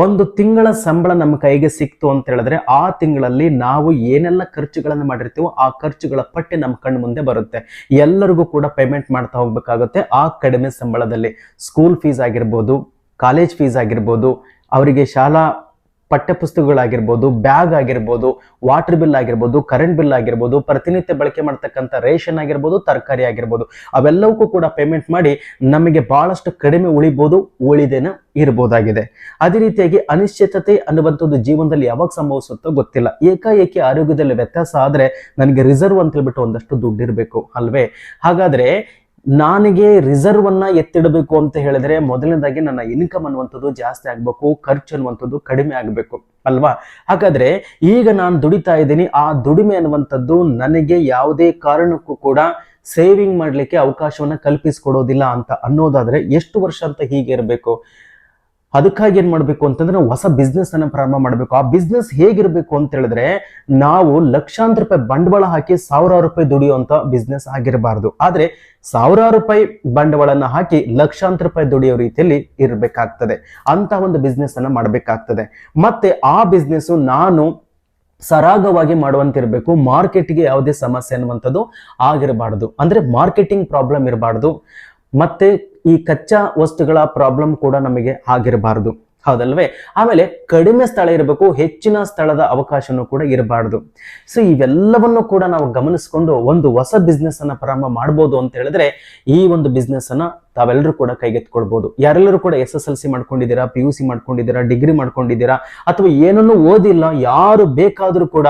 ಒಂದು ತಿಂಗಳ ಸಂಬಳ ನಮ್ಮ ಕೈಗೆ ಸಿಕ್ತು ಅಂತ ಹೇಳಿದ್ರೆ ಆ ತಿಂಗಳಲ್ಲಿ ನಾವು ಏನೆಲ್ಲ ಖರ್ಚುಗಳನ್ನು ಮಾಡಿರ್ತೀವೋ ಆ ಖರ್ಚುಗಳ ಪಟ್ಟಿ ನಮ್ಮ ಕಣ್ಣು ಮುಂದೆ ಬರುತ್ತೆ. ಎಲ್ಲರಿಗೂ ಕೂಡ ಪೇಮೆಂಟ್ ಮಾಡ್ತಾ ಹೋಗ್ಬೇಕಾಗುತ್ತೆ ಆ ಕಡಿಮೆ ಸಂಬಳದಲ್ಲಿ. ಸ್ಕೂಲ್ ಫೀಸ್ ಆಗಿರ್ಬೋದು, ಕಾಲೇಜ್ ಫೀಸ್ ಆಗಿರ್ಬೋದು, ಅವರಿಗೆ ಶಾಲಾ ಪಠ್ಯ ಪುಸ್ತಕಗಳಾಗಿರ್ಬೋದು, ಬ್ಯಾಗ್ ಆಗಿರ್ಬೋದು, ವಾಟರ್ ಬಿಲ್ ಆಗಿರ್ಬೋದು, ಕರೆಂಟ್ ಬಿಲ್ ಆಗಿರ್ಬೋದು, ಪ್ರತಿನಿತ್ಯ ಬಳಕೆ ಮಾಡ್ತಕ್ಕಂಥ ರೇಷನ್ ಆಗಿರ್ಬೋದು, ತರಕಾರಿ ಆಗಿರ್ಬೋದು, ಅವೆಲ್ಲವಕ್ಕೂ ಕೂಡ ಪೇಮೆಂಟ್ ಮಾಡಿ ನಮಗೆ ಬಹಳಷ್ಟು ಕಡಿಮೆ ಉಳಿಬಹುದು, ಉಳಿದೇನ ಇರಬಹುದಾಗಿದೆ. ಅದೇ ರೀತಿಯಾಗಿ ಅನಿಶ್ಚಿತತೆ ಅನ್ನುವಂಥದ್ದು ಜೀವನದಲ್ಲಿ ಯಾವಾಗ ಸಂಭವಿಸುತ್ತೋ ಗೊತ್ತಿಲ್ಲ. ಏಕಾಏಕಿ ಆರೋಗ್ಯದಲ್ಲಿ ವ್ಯತ್ಯಾಸ ಆದ್ರೆ ನನಗೆ ರಿಸರ್ವ್ ಅಂತ ಹೇಳ್ಬಿಟ್ಟು ಒಂದಷ್ಟು ದುಡ್ಡು ಇರಬೇಕು ಅಲ್ವೇ? ಹಾಗಾದ್ರೆ ನನಗೆ ರಿಸರ್ವ್ ಅನ್ನ ಎತ್ತಿಡಬೇಕು ಅಂತ ಹೇಳಿದ್ರೆ ಮೊದಲನೇದಾಗಿ ನನ್ನ ಇನ್ಕಮ್ ಅನ್ನುವಂಥದ್ದು ಜಾಸ್ತಿ ಆಗ್ಬೇಕು, ಖರ್ಚು ಅನ್ನುವಂಥದ್ದು ಕಡಿಮೆ ಆಗ್ಬೇಕು ಅಲ್ವಾ? ಹಾಗಾದ್ರೆ ಈಗ ನಾನು ದುಡಿತಾ ಇದ್ದೀನಿ, ಆ ದುಡಿಮೆ ಅನ್ನುವಂಥದ್ದು ನನಗೆ ಯಾವುದೇ ಕಾರಣಕ್ಕೂ ಕೂಡ ಸೇವಿಂಗ್ ಮಾಡ್ಲಿಕ್ಕೆ ಅವಕಾಶವನ್ನ ಕಲ್ಪಿಸಿಕೊಡೋದಿಲ್ಲ ಅಂತ ಅನ್ನೋದಾದ್ರೆ ಎಷ್ಟು ವರ್ಷ ಅಂತ ಹೀಗೆ ಇರಬೇಕು? ಅದಕ್ಕಾಗಿ ಏನ್ ಮಾಡ್ಬೇಕು ಅಂತಂದ್ರೆ ಹೊಸ ಬಿಸ್ನೆಸ್ ಅನ್ನ ಪ್ರಾರಂಭ ಮಾಡ್ಬೇಕು. ಆ ಬಿಸ್ನೆಸ್ ಹೇಗಿರ್ಬೇಕು ಅಂತ ಹೇಳಿದ್ರೆ ನಾವು ಲಕ್ಷಾಂತರ ರೂಪಾಯಿ ಬಂಡವಾಳ ಹಾಕಿ ಸಾವಿರಾರು ರೂಪಾಯಿ ದುಡಿಯುವಂತ ಬಿಸ್ನೆಸ್ ಆಗಿರಬಾರ್ದು. ಆದ್ರೆ ಸಾವಿರಾರು ರೂಪಾಯಿ ಬಂಡವಾಳನ ಹಾಕಿ ಲಕ್ಷಾಂತರ ರೂಪಾಯಿ ದುಡಿಯೋ ರೀತಿಯಲ್ಲಿ ಇರಬೇಕಾಗ್ತದೆ. ಅಂತ ಒಂದು ಬಿಸ್ನೆಸ್ ಅನ್ನ ಮಾಡ್ಬೇಕಾಗ್ತದೆ. ಮತ್ತೆ ಆ ಬಿಸ್ನೆಸ್ ನಾನು ಸರಾಗವಾಗಿ ಮಾಡುವಂತಿರ್ಬೇಕು. ಮಾರ್ಕೆಟ್ಗೆ ಯಾವುದೇ ಸಮಸ್ಯೆ ಅನ್ನುವಂಥದ್ದು ಆಗಿರಬಾರ್ದು. ಅಂದ್ರೆ ಮಾರ್ಕೆಟಿಂಗ್ ಪ್ರಾಬ್ಲಮ್ ಇರಬಾರ್ದು. ಮತ್ತೆ ಈ ಕಚ್ಚಾ ವಸ್ತುಗಳ ಪ್ರಾಬ್ಲಮ್ ಕೂಡ ನಮಗೆ ಆಗಿರಬಾರ್ದು, ಹೌದಲ್ವೇ? ಆಮೇಲೆ ಕಡಿಮೆ ಸ್ಥಳ ಇರಬೇಕು, ಹೆಚ್ಚಿನ ಸ್ಥಳದ ಅವಕಾಶನೂ ಕೂಡ ಇರಬಾರ್ದು. ಸೊ ಇವೆಲ್ಲವನ್ನು ಕೂಡ ನಾವು ಗಮನಿಸ್ಕೊಂಡು ಒಂದು ಹೊಸ ಬಿಸ್ನೆಸ್ ಅನ್ನ ಪ್ರಾರಂಭ ಮಾಡ್ಬೋದು ಅಂತ ಹೇಳಿದ್ರೆ ಈ ಒಂದು ಬಿಸ್ನೆಸ್ ಅನ್ನ ತಾವೆಲ್ಲರೂ ಕೂಡ ಕೈಗೆತ್ಕೊಳ್ಬಹುದು. ಯಾರೆಲ್ಲರೂ ಕೂಡ SSLC ಮಾಡ್ಕೊಂಡಿದ್ದೀರಾ, PUC ಮಾಡ್ಕೊಂಡಿದ್ದೀರಾ, ಡಿಗ್ರಿ ಮಾಡ್ಕೊಂಡಿದ್ದೀರಾ, ಅಥವಾ ಏನನ್ನು ಓದಿಲ್ಲ, ಯಾರು ಬೇಕಾದ್ರೂ ಕೂಡ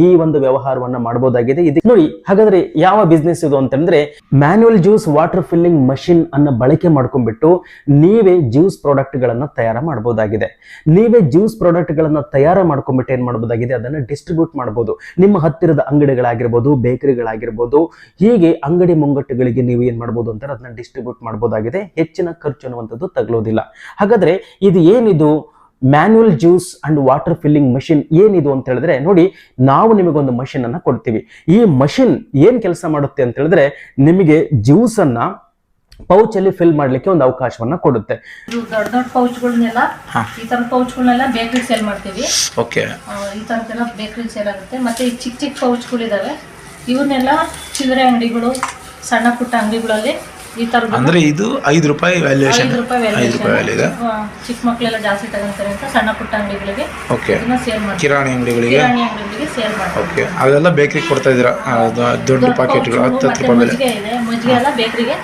ಈ ಒಂದು ವ್ಯವಹಾರವನ್ನ ಮಾಡಬಹುದಾಗಿದೆ. ಇದು ನೋಡಿ, ಹಾಗಾದ್ರೆ ಯಾವ ಬಿಸ್ನೆಸ್ ಇದು ಅಂತಂದ್ರೆ manual juice water filling machine ಅನ್ನ ಬಳಕೆ ಮಾಡ್ಕೊಂಡ್ಬಿಟ್ಟು ನೀವೇ ಜ್ಯೂಸ್ ಪ್ರಾಡಕ್ಟ್ ಗಳನ್ನ ತಯಾರ ಮಾಡಬಹುದಾಗಿದೆ. ನೀವೇ ಜ್ಯೂಸ್ ಪ್ರಾಡಕ್ಟ್ ಗಳನ್ನ ತಯಾರ ಮಾಡ್ಕೊಂಡ್ಬಿಟ್ಟು ಏನ್ ಮಾಡಬಹುದಾಗಿದೆ, ಅದನ್ನ ಡಿಸ್ಟ್ರಿಬ್ಯೂಟ್ ಮಾಡಬಹುದು. ನಿಮ್ಮ ಹತ್ತಿರದ ಅಂಗಡಿಗಳಾಗಿರ್ಬೋದು, ಬೇಕರಿಗಳಾಗಿರ್ಬೋದು, ಹೀಗೆ ಅಂಗಡಿ ಮುಂಗಟ್ಟುಗಳಿಗೆ ನೀವು ಏನ್ ಮಾಡಬಹುದು ಅಂತಾರೆ ಅದನ್ನ ಡಿಸ್ಟ್ರಿಬ್ಯೂಟ್ ಮಾಡಬಹುದು. ಹೆಚ್ಚಿನ ಖರ್ಚು ಅನ್ನುವಂಥದ್ದು ತಗಲೋದಿಲ್ಲ. ಹಾಗಾದ್ರೆ ಇದು ಏನಿದು manual juice and water filling machine ಏನಿದು ಅಂತ ಹೇಳಿದ್ರೆ ನೋಡಿ, ನಾವು ನಿಮಗೊಂದು ಮಷಿನ್ ಅನ್ನ ಕೊಡ್ತೀವಿ. ಈ ಮಷಿನ್ ಏನ್ ಕೆಲಸ ಮಾಡುತ್ತೆ ಅಂತ ಹೇಳಿದ್ರೆ ನಿಮಗೆ ಜ್ಯೂಸ್ ಅನ್ನ ಪೌಚ್ ಅಲ್ಲಿ ಫಿಲ್ ಮಾಡ್ಲಿಕ್ಕೆ ಒಂದು ಅವಕಾಶವನ್ನ ಕೊಡುತ್ತೆ. ದೊಡ್ಡ ದೊಡ್ಡ ಪೌಚ್ಗಳನ್ನೆಲ್ಲ ಈ ತರ ಪೌಚ್ಗಳನ್ನೆಲ್ಲ ಬೇಕರಿ ಸೇಲ್ ಮಾಡ್ತೀವಿ. ಓಕೆ, ಈ ತರದೆಲ್ಲ ಬೇಕರಿ ಸೇಲ್ ಆಗುತ್ತೆ. ಮತ್ತೆ ಈ ಚಿಕ್ಕ ಚಿಕ್ಕ ಪೌಚ್ಗಳಿದಾವೆ, ಇವನ್ನೆಲ್ಲ ಚಿಲ್ಲರೆ ಅಂಗಡಿಗಳು, ಸಣ್ಣ ಪುಟ್ಟ ಅಂಗಡಿಗಳಲ್ಲಿ ಈ ತರ ಅಂದ್ರೆ ಇದು 5 ರೂಪಾಯಿ ವ್ಯಾಲ್ಯೂಯೇಷನ್. 5 ರೂಪಾಯಿ ವ್ಯಾಲ್ಯೂ ಇದೆ. ಚಿಕ್ಕ ಮಕ್ಕಳೆಲ್ಲ ಜಾಸ್ತಿ ತಗೊಂತಾರೆ ಅಂತ ಸಣ್ಣ ಪುಟ್ಟ ಅಂಗಡಿಗಳಿಗೆ ಸೇಲ್ ಮಾಡ್ತೀವಿ. ಕಿರಾಣಿ ಅಂಗಡಿಗಳಿಗೆ ಸೇಲ್ ಮಾಡ್ತೀವಿ. ಓಕೆ, ಅವೆಲ್ಲ ಬೇಕರಿ ಕೊಡ್ತಾ ಇದ್ದೀರಾ? ದೊಡ್ಡ ಪ್ಯಾಕೆಟ್ಗಳು 10 ರೂಪಾಯಿ ಬೆಲೆ ಇದೆ. ಮಜ್ಜಿಗೆ ಎಲ್ಲ ಬೇಕರಿಗೆ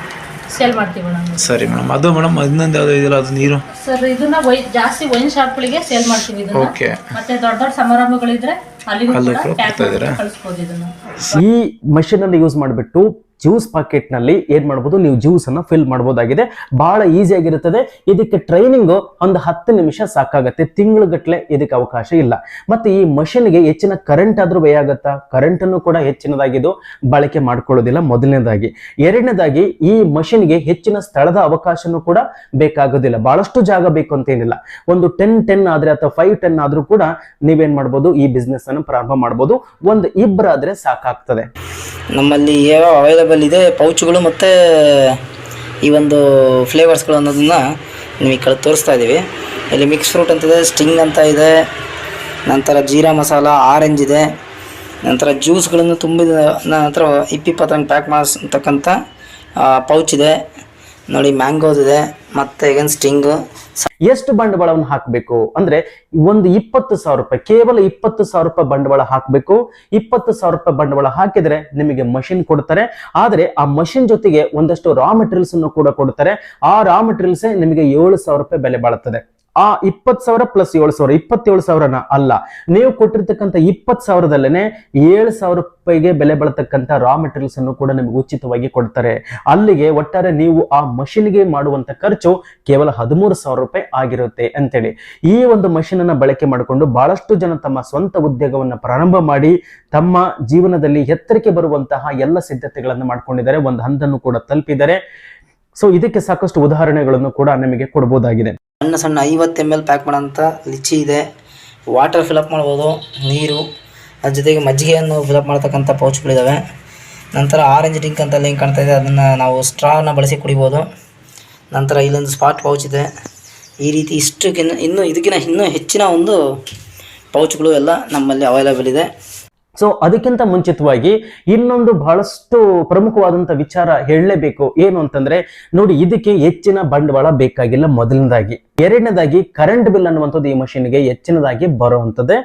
ಸೇಲ್ ಮಾಡ್ತೀವಿ ಮೇಡಮ್. ಸರಿ ಮೇಡಮ್. ಅದು ಮೇಡಮ್ ಇನ್ನೊಂದು ಯಾವ್ದು ಇದೆಯಲ್ಲ ಅದು ನೀರು ಸರ್, ಇದನ್ನ ಜಾಸ್ತಿ ವೈನ್ ಶಾಪ್ಗಳಿಗೆ ಸೇಲ್ ಮಾಡ್ತೀವಿ ಇದನ್ನ. ಓಕೆ, ಮತ್ತೆ ದೊಡ್ಡ ದೊಡ್ಡ ಸಮಾರಂಭಗಳಿದ್ರೆ ಅಲ್ಲಿಗೂ ಕೂಡ ಪ್ಯಾಕ್ ಮಾಡಿ ಕಳಿಸ್ಬೋದು ಇದನ್ನ. ಈ ಮಷಿನ್ ಅನ್ನು ಯೂಸ್ ಮಾಡಿಬಿಟ್ಟು ಜ್ಯೂಸ್ ಪಾಕೆಟ್ ನಲ್ಲಿ ಏನ್ ಮಾಡಬಹುದು, ನೀವು ಜ್ಯೂಸ್ ಅನ್ನ ಫಿಲ್ ಮಾಡಬಹುದಾಗಿದೆ. ಬಹಳ ಈಸಿ ಆಗಿರುತ್ತದೆ. ಇದಕ್ಕೆ ಟ್ರೈನಿಂಗ್ ಒಂದು 10 ನಿಮಿಷ ಸಾಕಾಗತ್ತೆ. ತಿಂಗಳುಗಟ್ಟಲೆ ಇದಕ್ಕೆ ಅವಕಾಶ ಇಲ್ಲ. ಮತ್ತೆ ಈ ಮಷಿನ್ಗೆ ಹೆಚ್ಚಿನ ಕರೆಂಟ್ ಆದ್ರೂ ವ್ಯಯ ಆಗತ್ತಾ? ಕರೆಂಟ್ ಅನ್ನು ಕೂಡ ಹೆಚ್ಚಿನದಾಗಿದ್ದು ಬಳಕೆ ಮಾಡ್ಕೊಳ್ಳೋದಿಲ್ಲ, ಮೊದಲನೇದಾಗಿ. ಎರಡನೇದಾಗಿ ಈ ಮಷಿನ್ಗೆ ಹೆಚ್ಚಿನ ಸ್ಥಳದ ಅವಕಾಶನೂ ಕೂಡ ಬೇಕಾಗೋದಿಲ್ಲ. ಬಹಳಷ್ಟು ಜಾಗ ಬೇಕು ಅಂತ ಏನಿಲ್ಲ. ಒಂದು 10 ಆದ್ರೆ ಅಥವಾ 5-10 ಆದ್ರೂ ಕೂಡ ನೀವೇನ್ ಮಾಡ್ಬೋದು, ಈ ಬಿಸ್ನೆಸ್ ಅನ್ನು ಪ್ರಾರಂಭ ಮಾಡ್ಬೋದು. ಒಂದು ಇಬ್ಬರಾದ್ರೆ ಸಾಕಾಗ್ತದೆ. ನಮ್ಮಲ್ಲಿ ಯಾವ ಅವೈಲೇಬಲ್ ಇದೆ ಪೌಚ್ಗಳು ಮತ್ತು ಈ ಒಂದು ಫ್ಲೇವರ್ಸ್ಗಳು ಅನ್ನೋದನ್ನು ನಿಮಗೆ ಕಡೆ ತೋರಿಸ್ತಾ ಇದ್ದೀವಿ. ಇಲ್ಲಿ ಮಿಕ್ಸ್ ಫ್ರೂಟ್ ಅಂತಿದೆ, ಸ್ಟಿಂಗ್ ಅಂತ ಇದೆ, ನಂತರ ಜೀರಾ ಮಸಾಲ, ಆರೆಂಜ್ ಇದೆ, ನಂತರ ಜ್ಯೂಸ್ಗಳನ್ನು ತುಂಬಿದ ನಂತರ 20 ಪ್ಯಾಕ್ ಮಾಡಿಸ್ತಕ್ಕಂಥ ಪೌಚ್ ಇದೆ ನೋಡಿ, ಮ್ಯಾಂಗೋಸ್ ಇದೆ, ಮತ್ತು ಈಗ ಸ್ಟಿಂಗು. ಎಷ್ಟು ಬಂಡವಾಳವನ್ನು ಹಾಕಬೇಕು ಅಂದ್ರೆ ಒಂದು 20,000 ರೂಪಾಯಿ, ಕೇವಲ 20,000 ರೂಪಾಯಿ ಬಂಡವಾಳ ಹಾಕಬೇಕು. 20,000 ರೂಪಾಯಿ ಬಂಡವಾಳ ಹಾಕಿದ್ರೆ ನಿಮಗೆ ಮಷಿನ್ ಕೊಡ್ತಾರೆ. ಆದ್ರೆ ಆ ಮಷಿನ್ ಜೊತೆಗೆ ಒಂದಷ್ಟು ರಾ ಮೆಟೀರಿಯಲ್ಸ್ ಅನ್ನು ಕೂಡ ಕೊಡ್ತಾರೆ. ಆ ರಾ ಮೆಟೀರಿಯಲ್ಸ್ ನಿಮಗೆ 7,000 ರೂಪಾಯಿ ಬೆಲೆ ಬಾಳುತ್ತದೆ. ಆ 20,000 ಪ್ಲಸ್ 7,000, 27,000ನ ಅಲ್ಲ, ನೀವು ಕೊಟ್ಟಿರ್ತಕ್ಕಂಥ 20,000ದಲ್ಲೇನೆ 7,000 ರೂಪಾಯಿಗೆ ಬೆಲೆ ಬಾಳತಕ್ಕಂಥ ರಾ ಮೆಟೀರಿಯಲ್ಸ್ ಅನ್ನು ಕೂಡ ನಿಮಗೆ ಉಚಿತವಾಗಿ ಕೊಡ್ತಾರೆ. ಅಲ್ಲಿಗೆ ಒಟ್ಟಾರೆ ನೀವು ಆ ಮಷಿನ್ಗೆ ಮಾಡುವಂತ ಖರ್ಚು ಕೇವಲ 13,000 ರೂಪಾಯಿ ಆಗಿರುತ್ತೆ ಅಂತೇಳಿ. ಈ ಒಂದು ಮಷಿನ್ ಅನ್ನ ಬಳಕೆ ಮಾಡಿಕೊಂಡು ಬಹಳಷ್ಟು ಜನ ತಮ್ಮ ಸ್ವಂತ ಉದ್ಯೋಗವನ್ನ ಪ್ರಾರಂಭ ಮಾಡಿ ತಮ್ಮ ಜೀವನದಲ್ಲಿ ಎತ್ತರಕ್ಕೆ ಬರುವಂತಹ ಎಲ್ಲ ಸಿದ್ಧತೆಗಳನ್ನು ಮಾಡ್ಕೊಂಡಿದ್ದಾರೆ. ಒಂದು ಹಂತನ್ನು ಕೂಡ ತಲುಪಿದ್ದಾರೆ. ಸೊ ಇದಕ್ಕೆ ಸಾಕಷ್ಟು ಉದಾಹರಣೆಗಳನ್ನು ಕೂಡ ನಿಮಗೆ ಕೊಡಬಹುದಾಗಿದೆ. ಸಣ್ಣ ಸಣ್ಣ 50 ml ಪ್ಯಾಕ್ ಮಾಡೋಂಥ ಲಿಚಿ ಇದೆ, ವಾಟರ್ ಫಿಲಪ್ ಮಾಡ್ಬೋದು, ನೀರು, ಅದ್ರ ಜೊತೆಗೆ ಮಜ್ಜಿಗೆಯನ್ನು ಫಿಲಪ್ ಮಾಡ್ತಕ್ಕಂಥ ಪೌಚ್ಗಳಿದ್ದಾವೆ. ನಂತರ ಆರೆಂಜ್ ಡ್ರಿಂಕ್ ಅಂತ ಲಿಂಕ್ ಕಾಣ್ತಾ ಇದೆ, ಅದನ್ನು ನಾವು ಸ್ಟ್ರಾನ ಬಳಸಿ ಕುಡಿಬೋದು. ನಂತರ ಇಲ್ಲೊಂದು ಸ್ಪಾಟ್ ಪೌಚ್ ಇದೆ, ಈ ರೀತಿ ಇಷ್ಟಕ್ಕಿಂತ ಇನ್ನೂ ಹೆಚ್ಚಿನ ಒಂದು ಪೌಚ್ಗಳು ಎಲ್ಲ ನಮ್ಮಲ್ಲಿ ಅವೈಲೇಬಲ್ ಇದೆ. ಸೊ ಅದಕ್ಕಿಂತ ಮುಂಚಿತವಾಗಿ ಇನ್ನೊಂದು ಬಹಳಷ್ಟು ಪ್ರಮುಖವಾದಂತ ವಿಚಾರ ಹೇಳಲೇಬೇಕು. ಏನು ಅಂತಂದ್ರೆ ನೋಡಿ, ಇದಕ್ಕೆ ಹೆಚ್ಚಿನ ಬಂಡವಾಳ ಬೇಕಾಗಿಲ್ಲ ಮೊದಲನೇದಾಗಿ. ಎರಡನೇದಾಗಿ ಕರೆಂಟ್ ಬಿಲ್ ಅನ್ನುವಂಥದ್ದು ಈ ಮಷೀನ್ಗೆ ಹೆಚ್ಚಿನದಾಗಿ ಬರುವಂತದ್ದೇ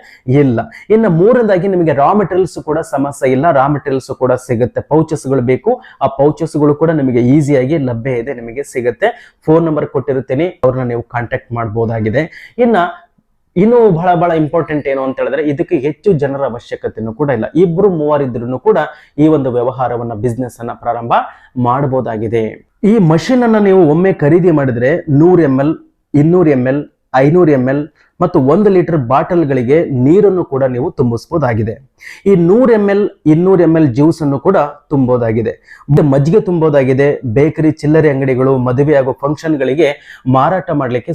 ಇಲ್ಲ. ಇನ್ನು ಮೂರನೇದಾಗಿ ನಿಮಗೆ ರಾ ಮೆಟೀರಿಯಲ್ಸ್ ಕೂಡ ಸಮಸ್ಯೆ ಇಲ್ಲ, ರಾ ಮೆಟೀರಿಯಲ್ಸ್ ಕೂಡ ಸಿಗುತ್ತೆ. ಪೌಚಸ್ಗಳು ಬೇಕು, ಆ ಪೌಚಸ್ಗಳು ಕೂಡ ನಿಮಗೆ ಈಸಿಯಾಗಿ ಲಭ್ಯ ಇದೆ, ನಿಮಗೆ ಸಿಗುತ್ತೆ. ಫೋನ್ ನಂಬರ್ ಕೊಟ್ಟಿರುತ್ತೇನೆ, ಅವ್ರನ್ನ ನೀವು ಕಾಂಟ್ಯಾಕ್ಟ್ ಮಾಡಬಹುದಾಗಿದೆ. ಇನ್ನು ಬಹಳ ಇಂಪಾರ್ಟೆಂಟ್ ಏನು ಅಂತ ಹೇಳಿದ್ರೆ, ಇದಕ್ಕೆ ಹೆಚ್ಚು ಜನರ ಅವಶ್ಯಕತೆನೂ ಕೂಡ ಇಲ್ಲ. 2-3 ಇದ್ರೂ ಕೂಡ ಈ ಒಂದು ವ್ಯವಹಾರವನ್ನ, ಬಿಸ್ನೆಸ್ ಅನ್ನ ಪ್ರಾರಂಭ ಮಾಡಬಹುದಾಗಿದೆ. ಈ ಮಷೀನ್ ಅನ್ನ ನೀವು ಒಮ್ಮೆ ಖರೀದಿ ಮಾಡಿದ್ರೆ 100 ml, 200 ml, 500 ml ಮತ್ತು 1 ಲೀಟರ್ ಬಾಟಲ್ಗಳಿಗೆ ನೀರನ್ನು ಕೂಡ ನೀವು ತುಂಬಿಸಬಹುದಾಗಿದೆ. ಈ 100 ml, 200 ml ಜ್ಯೂಸ್ ಅನ್ನು ಕೂಡ ತುಂಬಬಹುದಾಗಿದೆ. ಮಜ್ಜಿಗೆ ತುಂಬಬಹುದಾಗಿದೆ. ಬೇಕರಿ, ಚಿಲ್ಲರೆ ಅಂಗಡಿಗಳು, ಮದುವೆ ಹಾಗೂ ಫಂಕ್ಷನ್ಗಳಿಗೆ ಮಾರಾಟ ಮಾಡಲಿಕ್ಕೆ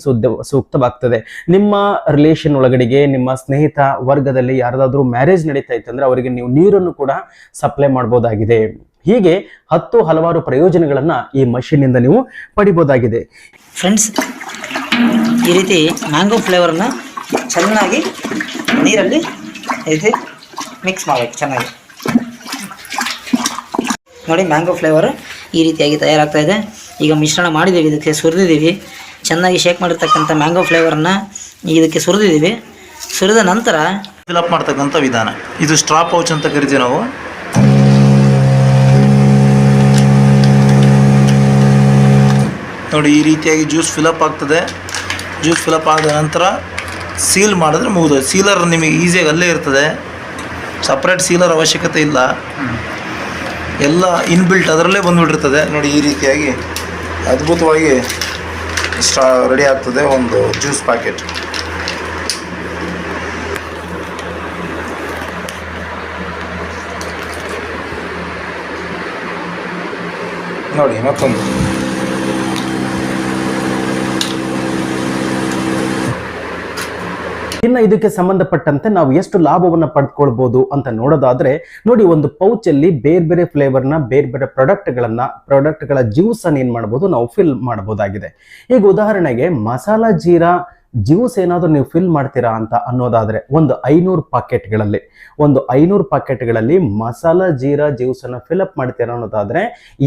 ಸೂಕ್ತವಾಗ್ತದೆ. ನಿಮ್ಮ ರಿಲೇಷನ್ ಒಳಗಡೆಗೆ, ನಿಮ್ಮ ಸ್ನೇಹಿತ ವರ್ಗದಲ್ಲಿ ಯಾರಾದ್ರೂ ಮ್ಯಾರೇಜ್ ನಡೀತಾ ಇತ್ತು ಅಂದ್ರೆ ಅವರಿಗೆ ನೀವು ನೀರನ್ನು ಕೂಡ ಸಪ್ಲೈ ಮಾಡಬಹುದಾಗಿದೆ. ಹೀಗೆ ಹಲವಾರು ಪ್ರಯೋಜನಗಳನ್ನ ಈ ಮಷೀನ್ ಇಂದ ನೀವು ಪಡಿಬಹುದಾಗಿದೆ. ಫ್ರೆಂಡ್ಸ್, ಈ ರೀತಿ ಮ್ಯಾಂಗೋ ಫ್ಲೇವರನ್ನು ಚೆನ್ನಾಗಿ ನೀರಲ್ಲಿ ಇದು ಮಿಕ್ಸ್ ಮಾಡಬೇಕು. ಚೆನ್ನಾಗಿ ನೋಡಿ, ಮ್ಯಾಂಗೋ ಫ್ಲೇವರ್ ಈ ರೀತಿಯಾಗಿ ತಯಾರಾಗ್ತಾ ಇದೆ. ಈಗ ಮಿಶ್ರಣ ಮಾಡಿದ್ದೀವಿ, ಇದಕ್ಕೆ ಸುರಿದಿದ್ದೀವಿ. ಚೆನ್ನಾಗಿ ಶೇಕ್ ಮಾಡಿರ್ತಕ್ಕಂಥ ಮ್ಯಾಂಗೋ ಫ್ಲೇವರನ್ನು ಇದಕ್ಕೆ ಸುರಿದಿದ್ದೀವಿ. ಸುರಿದ ನಂತರ ಫಿಲಪ್ ಮಾಡ್ತಕ್ಕಂಥ ವಿಧಾನ ಇದು ಸ್ಟ್ರಾ ಪೌಚ್ ಅಂತ ಕರಿತೀವಿ ನಾವು. ನೋಡಿ, ಈ ರೀತಿಯಾಗಿ ಜ್ಯೂಸ್ ಫಿಲಪ್ ಆಗ್ತದೆ. ಜ್ಯೂಸ್ ಫಿಲಪ್ ಆದ ನಂತರ ಸೀಲ್ ಮಾಡಿದ್ರೆ ಮುಗಿದು. ಸೀಲರ್ ನಿಮಗೆ ಈಸಿಯಾಗಿ ಅಲ್ಲೇ ಇರ್ತದೆ, ಸಪ್ರೇಟ್ ಸೀಲರ್ ಅವಶ್ಯಕತೆ ಇಲ್ಲ, ಎಲ್ಲ ಇನ್ಬಿಲ್ಟ್ ಅದರಲ್ಲೇ ಬಂದುಬಿಟ್ಟಿರ್ತದೆ. ನೋಡಿ, ಈ ರೀತಿಯಾಗಿ ಅದ್ಭುತವಾಗಿ ರೆಡಿ ಆಗ್ತದೆ ಒಂದು ಜ್ಯೂಸ್ ಪ್ಯಾಕೆಟ್. ನೋಡಿ, ಮತ್ತೊಂದು ಇನ್ನು ಇದಕ್ಕೆ ಸಂಬಂಧಪಟ್ಟಂತೆ ನಾವು ಎಷ್ಟು ಲಾಭವನ್ನ ಪಡೆದುಕೊಳ್ಬಹುದು ಅಂತ ನೋಡೋದಾದ್ರೆ, ನೋಡಿ, ಒಂದು ಪೌಚ್ ಅಲ್ಲಿ ಬೇರೆ ಫ್ಲೇವರ್ನ, ಬೇರೆ ಪ್ರಾಡಕ್ಟ್ಗಳ ಜ್ಯೂಸ್ ಅನ್ನು ಏನ್ ಮಾಡಬಹುದು, ನಾವು ಫಿಲ್ ಮಾಡಬಹುದಾಗಿದೆ. ಈಗ ಉದಾಹರಣೆಗೆ ಮಸಾಲಾ ಜೀರಾ ಜ್ಯೂಸ್ ಏನಾದ್ರೂ ನೀವು ಫಿಲ್ ಮಾಡ್ತೀರಾ ಅಂತ ಅನ್ನೋದಾದ್ರೆ, ಒಂದು 500 ಪ್ಯಾಕೆಟ್ಗಳಲ್ಲಿ ಮಸಾಲಾ ಜೀರಾ ಜ್ಯೂಸ್ ಅನ್ನ ಫಿಲ್ಅಪ್ ಮಾಡ್ತೀರಾ ಅನ್ನೋದಾದ್ರೆ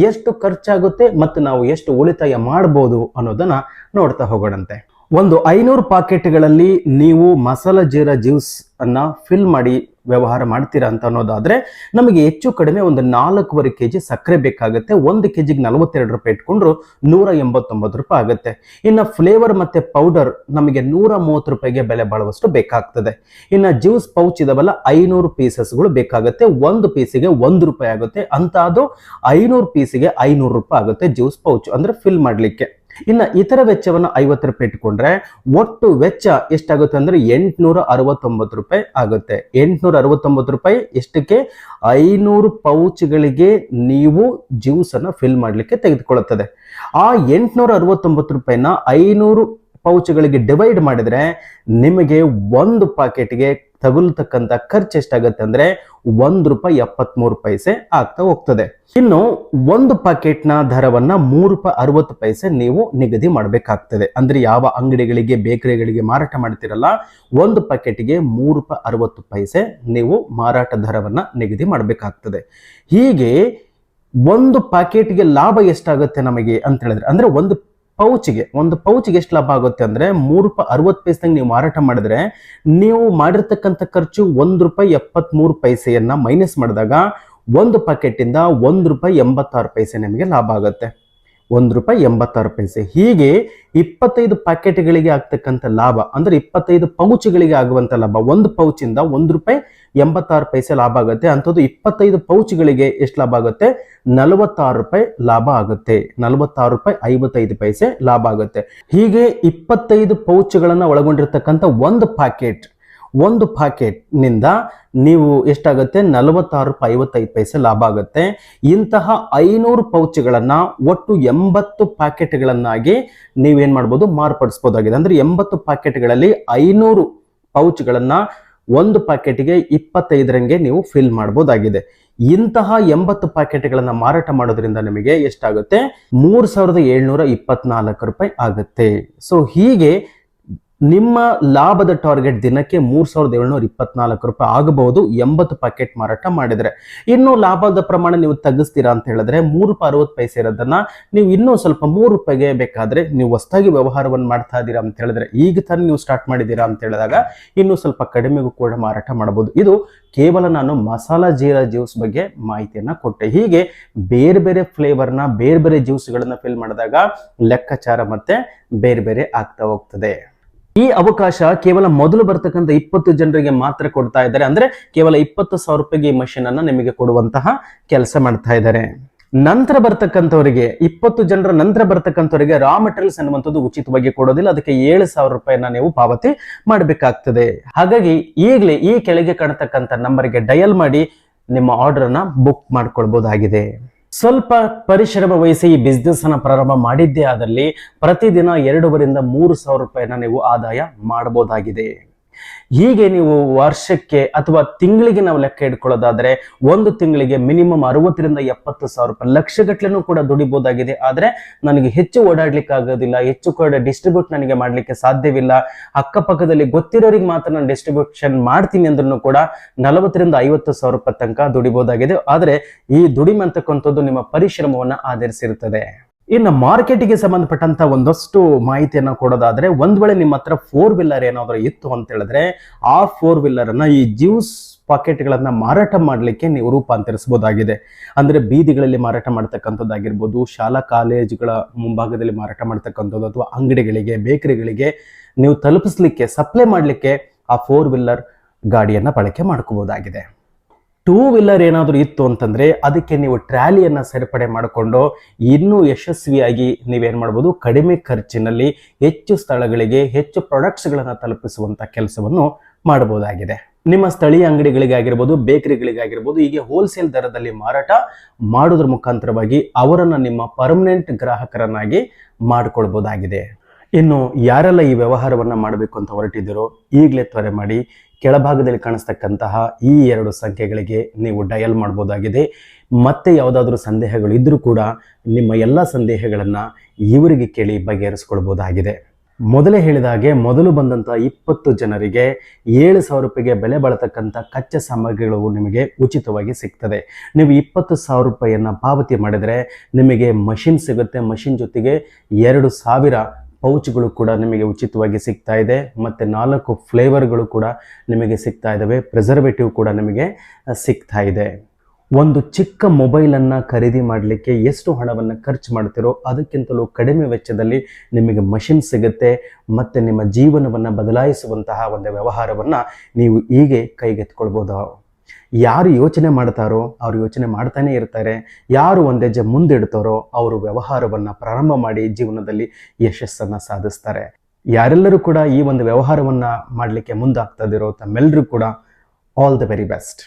ಎಷ್ಟು ಖರ್ಚಾಗುತ್ತೆ ಮತ್ತು ನಾವು ಎಷ್ಟು ಉಳಿತಾಯ ಮಾಡಬಹುದು ಅನ್ನೋದನ್ನ ನೋಡ್ತಾ ಹೋಗೋಣಂತೆ. ಒಂದು 500 ಪ್ಯಾಕೆಟ್ಗಳಲ್ಲಿ ನೀವು ಮಸಾಲಾ ಜೀರಾ ಜ್ಯೂಸ್ ಅನ್ನ ಫಿಲ್ ಮಾಡಿ ವ್ಯವಹಾರ ಮಾಡ್ತೀರಾ ಅಂತ ಅನ್ನೋದಾದ್ರೆ ನಮಗೆ ಹೆಚ್ಚು ಕಡಿಮೆ ಒಂದು 4.5 kg ಸಕ್ಕರೆ ಬೇಕಾಗುತ್ತೆ. 1 kgಗೆ 42 ರೂಪಾಯಿ ಇಟ್ಕೊಂಡ್ರು 189 ರೂಪಾಯಿ ಆಗುತ್ತೆ. ಇನ್ನು ಫ್ಲೇವರ್ ಮತ್ತೆ ಪೌಡರ್ ನಮಗೆ 130 ರೂಪಾಯಿಗೆ ಬೆಲೆ ಬಾಳುವಷ್ಟು ಬೇಕಾಗ್ತದೆ. ಇನ್ನು ಜ್ಯೂಸ್ ಪೌಚ್ ಇದಾವಲ್ಲ, 500 ಪೀಸಸ್ಗಳು ಬೇಕಾಗುತ್ತೆ. 1 ಪೀಸಿಗೆ 1 ರೂಪಾಯಿ ಆಗುತ್ತೆ ಅಂತ, ಅದು 500 ಪೀಸಿಗೆ 500 ರೂಪಾಯಿ ಆಗುತ್ತೆ ಜ್ಯೂಸ್ ಪೌಚ್ ಅಂದ್ರೆ ಫಿಲ್ ಮಾಡ್ಲಿಕ್ಕೆ. ಇನ್ನು ಇತರ ವೆಚ್ಚವನ್ನ 50 ರೂಪಾಯಿ ಇಟ್ಕೊಂಡ್ರೆ ಒಟ್ಟು ವೆಚ್ಚ ಎಷ್ಟಾಗುತ್ತೆ ಅಂದ್ರೆ 869 ರೂಪಾಯಿ ಆಗುತ್ತೆ. 869 ರೂಪಾಯಿ ಎಷ್ಟಕ್ಕೆ? 500 ಪೌಚ್ಗಳಿಗೆ ನೀವು ಜ್ಯೂಸ್ ಅನ್ನ ಫಿಲ್ ಮಾಡ್ಲಿಕ್ಕೆ ತೆಗೆದುಕೊಳ್ಳುತ್ತದೆ. ಆ 869 ರೂಪಾಯಿನ 500 ಪೌಚ್ಗಳಿಗೆ ಡಿವೈಡ್ ಮಾಡಿದ್ರೆ ನಿಮಗೆ ಒಂದು ಪ್ಯಾಕೆಟ್ಗೆ ತಗುಲ್ತಕ್ಕಂಥ ಖರ್ಚು ಎಷ್ಟಾಗುತ್ತೆ ಅಂದ್ರೆ ₹1.73 ಆಗ್ತಾ ಹೋಗ್ತದೆ. ಇನ್ನು ಒಂದು ಪ್ಯಾಕೆಟ್ನ ದರವನ್ನ ₹3.60 ನೀವು ನಿಗದಿ ಮಾಡಬೇಕಾಗ್ತದೆ. ಅಂದ್ರೆ ಯಾವ ಅಂಗಡಿಗಳಿಗೆ, ಬೇಕರಿಗಳಿಗೆ ಮಾರಾಟ ಮಾಡ್ತಿರಲ್ಲ, ಒಂದು ಪ್ಯಾಕೆಟ್ಗೆ ₹3.60 ನೀವು ಮಾರಾಟ ದರವನ್ನ ನಿಗದಿ ಮಾಡಬೇಕಾಗ್ತದೆ. ಹೀಗೆ ಒಂದು ಪ್ಯಾಕೆಟ್ಗೆ ಲಾಭ ಎಷ್ಟಾಗುತ್ತೆ ನಮಗೆ ಅಂತ ಹೇಳಿದ್ರೆ, ಅಂದ್ರೆ ಒಂದು ಪೌಚ್ಗೆ ಎಷ್ಟು ಲಾಭ ಆಗುತ್ತೆ ಅಂದ್ರೆ ₹3.60 ನೀವು ಮಾರಾಟ ಮಾಡಿದ್ರೆ ನೀವು ಮಾಡಿರ್ತಕ್ಕಂಥ ಖರ್ಚು ₹1.73 ಮೈನಸ್ ಮಾಡಿದಾಗ ಒಂದು ಪ್ಯಾಕೆಟ್ ಇಂದ ₹1.86 ನಿಮಗೆ ಲಾಭ ಆಗುತ್ತೆ. ₹1.86. ಹೀಗೆ 25 ಪ್ಯಾಕೆಟ್ಗಳಿಗೆ ಆಗ್ತಕ್ಕಂಥ ಲಾಭ ಅಂದ್ರೆ 25 ಪೌಚ್ಗಳಿಗೆ ಆಗುವಂತ ಲಾಭ, ಒಂದು ಪೌಚ್ ಇಂದ ₹1.86 ಲಾಭ ಆಗುತ್ತೆ. ಅಂಥದ್ದು 25 ಪೌಚ್ಗಳಿಗೆ ಎಷ್ಟು ಲಾಭ ಆಗುತ್ತೆ? ₹46 ಲಾಭ ಆಗುತ್ತೆ. ₹46.55 ಲಾಭ ಆಗುತ್ತೆ. ಹೀಗೆ 25 ಪೌಚ್ಗಳನ್ನ ಒಳಗೊಂಡಿರ್ತಕ್ಕಂಥ ಒಂದು ಪ್ಯಾಕೆಟ್ ನಿಂದ ನೀವು ಎಷ್ಟಾಗುತ್ತೆ? ₹46.55 ಲಾಭ ಆಗುತ್ತೆ. ಇಂತಹ 500 ಪೌಚ್ಗಳನ್ನ ಒಟ್ಟು 80 ಪ್ಯಾಕೆಟ್ಗಳನ್ನಾಗಿ ನೀವೇನ್ ಮಾಡ್ಬೋದು? ಮಾರ್ಪಡಿಸಬಹುದಾಗಿದೆ. ಅಂದ್ರೆ 80 ಪ್ಯಾಕೆಟ್ಗಳಲ್ಲಿ 500 ಪೌಚ್ಗಳನ್ನ ಒಂದು ಪ್ಯಾಕೆಟ್ಗೆ 25 ನೀವು ಫಿಲ್ ಮಾಡಬಹುದಾಗಿದೆ. ಇಂತಹ 80 ಪ್ಯಾಕೆಟ್ಗಳನ್ನ ಮಾರಾಟ ಮಾಡೋದ್ರಿಂದ ನಿಮಗೆ ಎಷ್ಟಾಗುತ್ತೆ? 3724 ರೂಪಾಯಿ ಆಗುತ್ತೆ. ಸೊ ಹೀಗೆ ನಿಮ್ಮ ಲಾಭದ ಟಾರ್ಗೆಟ್ ದಿನಕ್ಕೆ 3724 ರೂಪಾಯಿ ಆಗಬಹುದು 80 ಪ್ಯಾಕೆಟ್ ಮಾರಾಟ ಮಾಡಿದ್ರೆ. ಇನ್ನು ಲಾಭದ ಪ್ರಮಾಣ ನೀವು ತಗ್ಗಿಸ್ತೀರಾ ಅಂತ ಹೇಳಿದ್ರೆ 3 ರೂಪಾಯಿ 60 ಪೈಸೆ ಇರೋದನ್ನ ನೀವು ಇನ್ನೂ ಸ್ವಲ್ಪ 3 ರೂಪಾಯಿಗೆ ಬೇಕಾದ್ರೆ ನೀವು ಹೊಸದಾಗಿ ವ್ಯವಹಾರವನ್ನು ಮಾಡ್ತಾ ಇದ್ದೀರಾ ಅಂತ ಹೇಳಿದ್ರೆ, ಈಗ ತಾನೇ ನೀವು ಸ್ಟಾರ್ಟ್ ಮಾಡಿದ್ದೀರಾ ಅಂತ ಹೇಳಿದಾಗ ಇನ್ನೂ ಸ್ವಲ್ಪ ಕಡಿಮೆಗೂ ಕೂಡ ಮಾರಾಟ ಮಾಡಬಹುದು. ಇದು ಕೇವಲ ನಾನು ಮಸಾಲಾ ಜೀರಾ ಜ್ಯೂಸ್ ಬಗ್ಗೆ ಮಾಹಿತಿಯನ್ನ ಕೊಟ್ಟೆ. ಹೀಗೆ ಬೇರೆ ಬೇರೆ ಫ್ಲೇವರ್ನ ಬೇರೆ ಬೇರೆ ಜ್ಯೂಸ್ಗಳನ್ನ ಫಿಲ್ ಮಾಡಿದಾಗ ಲೆಕ್ಕಾಚಾರ ಮತ್ತೆ ಬೇರೆ ಬೇರೆ ಆಗ್ತಾ ಹೋಗ್ತದೆ. ಈ ಅವಕಾಶ ಕೇವಲ ಮೊದಲು ಬರ್ತಕ್ಕಂಥ 20 ಜನರಿಗೆ ಮಾತ್ರ ಕೊಡ್ತಾ ಇದ್ದಾರೆ. ಅಂದ್ರೆ ಕೇವಲ 20,000 ರೂಪಾಯಿಗೆ ಈ ಮಷೀನ್ ಅನ್ನ ನಿಮಗೆ ಕೊಡುವಂತಹ ಕೆಲಸ ಮಾಡ್ತಾ ಇದ್ದಾರೆ. ನಂತರ ಬರ್ತಕ್ಕಂಥವರಿಗೆ 20 ಜನರ ನಂತರ ಬರ್ತಕ್ಕಂಥವರಿಗೆ ರಾ ಮೆಟೀರಿಯಲ್ಸ್ ಅನ್ನುವಂಥದ್ದು ಉಚಿತವಾಗಿ ಕೊಡೋದಿಲ್ಲ. ಅದಕ್ಕೆ 7,000 ರೂಪಾಯಿನ ನೀವು ಪಾವತಿ ಮಾಡಬೇಕಾಗ್ತದೆ. ಹಾಗಾಗಿ ಈಗಲೇ ಈ ಕೆಳಗೆ ಕಾಣತಕ್ಕಂಥ ನಂಬರ್ಗೆ ಡಯಲ್ ಮಾಡಿ ನಿಮ್ಮ ಆರ್ಡರ್ ಅನ್ನ ಬುಕ್ ಮಾಡ್ಕೊಳ್ಬಹುದಾಗಿದೆ. ಸ್ವಲ್ಪ ಪರಿಶ್ರಮ ವಹಿಸಿ ಈ ಬಿಸ್ನೆಸ್ ಅನ್ನ ಪ್ರಾರಂಭ ಮಾಡಿದ್ದೇ ಆದಲ್ಲಿ ಪ್ರತಿದಿನ 2,500 ರಿಂದ 3,000 ರೂಪಾಯಿನ ನೀವು ಆದಾಯ ಮಾಡಬಹುದಾಗಿದೆ. ಹೀಗೆ ನೀವು ವರ್ಷಕ್ಕೆ ಅಥವಾ ತಿಂಗಳಿಗೆ ನಾವು ಲೆಕ್ಕ ಇಟ್ಕೊಳ್ಳೋದಾದ್ರೆ ಒಂದು ತಿಂಗಳಿಗೆ ಮಿನಿಮಮ್ 60,000 ರಿಂದ 70,000 ರೂಪಾಯಿ ಲಕ್ಷಗಟ್ಟಲೆನೂ ಕೂಡ ದುಡಿಬಹುದಾಗಿದೆ. ಆದ್ರೆ ನನಗೆ ಹೆಚ್ಚು ಓಡಾಡ್ಲಿಕ್ಕೆ ಆಗೋದಿಲ್ಲ, ಹೆಚ್ಚು ಕೂಡ ಡಿಸ್ಟ್ರಿಬ್ಯೂಟ್ ನನಗೆ ಮಾಡ್ಲಿಕ್ಕೆ ಸಾಧ್ಯವಿಲ್ಲ, ಅಕ್ಕಪಕ್ಕದಲ್ಲಿ ಗೊತ್ತಿರೋರಿಗೆ ಮಾತ್ರ ನಾನು ಡಿಸ್ಟ್ರಿಬ್ಯೂಷನ್ ಮಾಡ್ತೀನಿ ಅಂದ್ರೂ ಕೂಡ 40,000 ರಿಂದ 50,000 ರೂಪಾಯಿ ತನಕ ದುಡಿಬಹುದಾಗಿದೆ. ಆದ್ರೆ ಈ ದುಡಿಮೆ ಅಂತಕ್ಕಂಥದ್ದು ನಿಮ್ಮ ಪರಿಶ್ರಮವನ್ನ ಆಧರಿಸಿರುತ್ತದೆ. ಇನ್ನು ಮಾರ್ಕೆಟಿಗೆ ಸಂಬಂಧಪಟ್ಟಂತ ಒಂದಷ್ಟು ಮಾಹಿತಿಯನ್ನ ಕೊಡೋದಾದ್ರೆ, ಒಂದ್ ವೇಳೆ ನಿಮ್ಮ ಹತ್ರ 4 ವೀಲರ್ ಏನಾದ್ರು ಇತ್ತು ಅಂತ ಹೇಳಿದ್ರೆ ಆ 4 ವೀಲರ್ ಅನ್ನ ಈ ಜ್ಯೂಸ್ ಪಾಕೆಟ್ಗಳನ್ನ ಮಾರಾಟ ಮಾಡಲಿಕ್ಕೆ ನೀವು ರೂಪಾಂತರಿಸಬಹುದಾಗಿದೆ. ಅಂದ್ರೆ ಬೀದಿಗಳಲ್ಲಿ ಮಾರಾಟ ಮಾಡ್ತಕ್ಕಂಥದ್ದಾಗಿರ್ಬೋದು, ಶಾಲಾ ಕಾಲೇಜುಗಳ ಮುಂಭಾಗದಲ್ಲಿ ಮಾರಾಟ ಮಾಡ್ತಕ್ಕಂಥದ್ದು, ಅಥವಾ ಅಂಗಡಿಗಳಿಗೆ ಬೇಕರಿಗಳಿಗೆ ನೀವು ತಲುಪಿಸ್ಲಿಕ್ಕೆ ಸಪ್ಲೈ ಮಾಡಲಿಕ್ಕೆ ಆ 4 ವೀಲರ್ ಗಾಡಿಯನ್ನ ಬಳಕೆ ಮಾಡ್ಕೋಬಹುದಾಗಿದೆ. 2 ವೀಲರ್ ಏನಾದರೂ ಇತ್ತು ಅಂತಂದ್ರೆ ಅದಕ್ಕೆ ನೀವು ಟ್ರಾಲಿಯನ್ನ ಸೇರ್ಪಡೆ ಮಾಡಿಕೊಂಡು ಇನ್ನೂ ಯಶಸ್ವಿಯಾಗಿ ನೀವೇನ್ ಮಾಡ್ಬೋದು, ಕಡಿಮೆ ಖರ್ಚಿನಲ್ಲಿ ಹೆಚ್ಚು ಸ್ಥಳಗಳಿಗೆ ಹೆಚ್ಚು ಪ್ರಾಡಕ್ಟ್ಸ್ಗಳನ್ನ ತಲುಪಿಸುವಂತ ಕೆಲಸವನ್ನು ಮಾಡಬಹುದಾಗಿದೆ. ನಿಮ್ಮ ಸ್ಥಳೀಯ ಅಂಗಡಿಗಳಿಗಾಗಿರ್ಬೋದು, ಬೇಕರಿಗಳಿಗಾಗಿರ್ಬೋದು, ಹೀಗೆ ಹೋಲ್ಸೇಲ್ ದರದಲ್ಲಿ ಮಾರಾಟ ಮಾಡೋದ್ರ ಮುಖಾಂತರವಾಗಿ ಅವರನ್ನ ನಿಮ್ಮ ಪರ್ಮನೆಂಟ್ ಗ್ರಾಹಕರನ್ನಾಗಿ ಮಾಡಿಕೊಳ್ಬಹುದಾಗಿದೆ. ಇನ್ನು ಯಾರೆಲ್ಲ ಈ ವ್ಯವಹಾರವನ್ನ ಮಾಡಬೇಕು ಅಂತ ಹೊರಟಿದ್ದೀರೋ ಈಗಲೇ ತ್ವರೆ ಮಾಡಿ ಕೆಳಭಾಗದಲ್ಲಿ ಕಾಣಿಸ್ತಕ್ಕಂತಹ ಈ 2 ಸಂಖ್ಯೆಗಳಿಗೆ ನೀವು ಡಯಲ್ ಮಾಡಬಹುದಾಗಿದೆ. ಮತ್ತೆ ಯಾವುದಾದ್ರೂ ಸಂದೇಹಗಳು ಇದ್ರೂ ಕೂಡ ನಿಮ್ಮ ಎಲ್ಲ ಸಂದೇಹಗಳನ್ನ ಇವರಿಗೆ ಕೇಳಿ ಬಗೆಹರಿಸಿಕೊಳ್ಬಹುದಾಗಿದೆ. ಮೊದಲೇ ಹೇಳಿದ ಹಾಗೆ ಮೊದಲು ಬಂದಂತ 20 ಜನರಿಗೆ 7,000 ರೂಪಾಯಿಗೆ ಬೆಲೆ ಬಾಳತಕ್ಕಂಥ ಕಚ್ಚಾ ಸಾಮಗ್ರಿಗಳು ನಿಮಗೆ ಉಚಿತವಾಗಿ ಸಿಗ್ತದೆ. ನೀವು 20,000 ರೂಪಾಯಿಯನ್ನ ಪಾವತಿ ಮಾಡಿದ್ರೆ ನಿಮಗೆ ಮಷಿನ್ ಸಿಗುತ್ತೆ. ಮಷಿನ್ ಜೊತೆಗೆ 2,000 ಪೌಚ್ಗಳು ಕೂಡ ನಿಮಗೆ ಉಚಿತವಾಗಿ ಸಿಗ್ತಾ ಇದೆ. ಮತ್ತೆ 4 ಫ್ಲೇವರ್ಗಳು ಕೂಡ ನಿಮಗೆ ಸಿಗ್ತಾ ಇದ್ದಾವೆ. ಪ್ರಿಸರ್ವೇಟಿವ್ ಕೂಡ ನಿಮಗೆ ಸಿಗ್ತಾ ಇದೆ. ಒಂದು ಚಿಕ್ಕ ಮೊಬೈಲನ್ನು ಖರೀದಿ ಮಾಡಲಿಕ್ಕೆ ಎಷ್ಟು ಹಣವನ್ನು ಖರ್ಚು ಮಾಡ್ತಿರೋ ಅದಕ್ಕಿಂತಲೂ ಕಡಿಮೆ ವೆಚ್ಚದಲ್ಲಿ ನಿಮಗೆ ಮಷಿನ್ ಸಿಗುತ್ತೆ. ಮತ್ತು ನಿಮ್ಮ ಜೀವನವನ್ನು ಬದಲಾಯಿಸುವಂತಹ ಒಂದು ವ್ಯವಹಾರವನ್ನು ನೀವು ಹೀಗೆ ಕೈಗೆತ್ಕೊಳ್ಬೋದು. ಯಾರು ಯೋಚನೆ ಮಾಡ್ತಾರೋ ಅವ್ರು ಯೋಚನೆ ಮಾಡ್ತಾನೆ ಇರ್ತಾರೆ. ಯಾರು ಒಂದು ಹೆಜ್ಜೆ ಮುಂದಿಡ್ತಾರೋ ಅವರು ವ್ಯವಹಾರವನ್ನು ಪ್ರಾರಂಭ ಮಾಡಿ ಜೀವನದಲ್ಲಿ ಯಶಸ್ಸನ್ನು ಸಾಧಿಸ್ತಾರೆ. ಯಾರೆಲ್ಲರೂ ಕೂಡ ಈ ಒಂದು ವ್ಯವಹಾರವನ್ನು ಮಾಡಲಿಕ್ಕೆ ಮುಂದಾಗ್ತಾ ಇದ್ದೀರೋ ತಮ್ಮೆಲ್ಲರೂ ಕೂಡ ಆಲ್ ದ ವೆರಿ ಬೆಸ್ಟ್.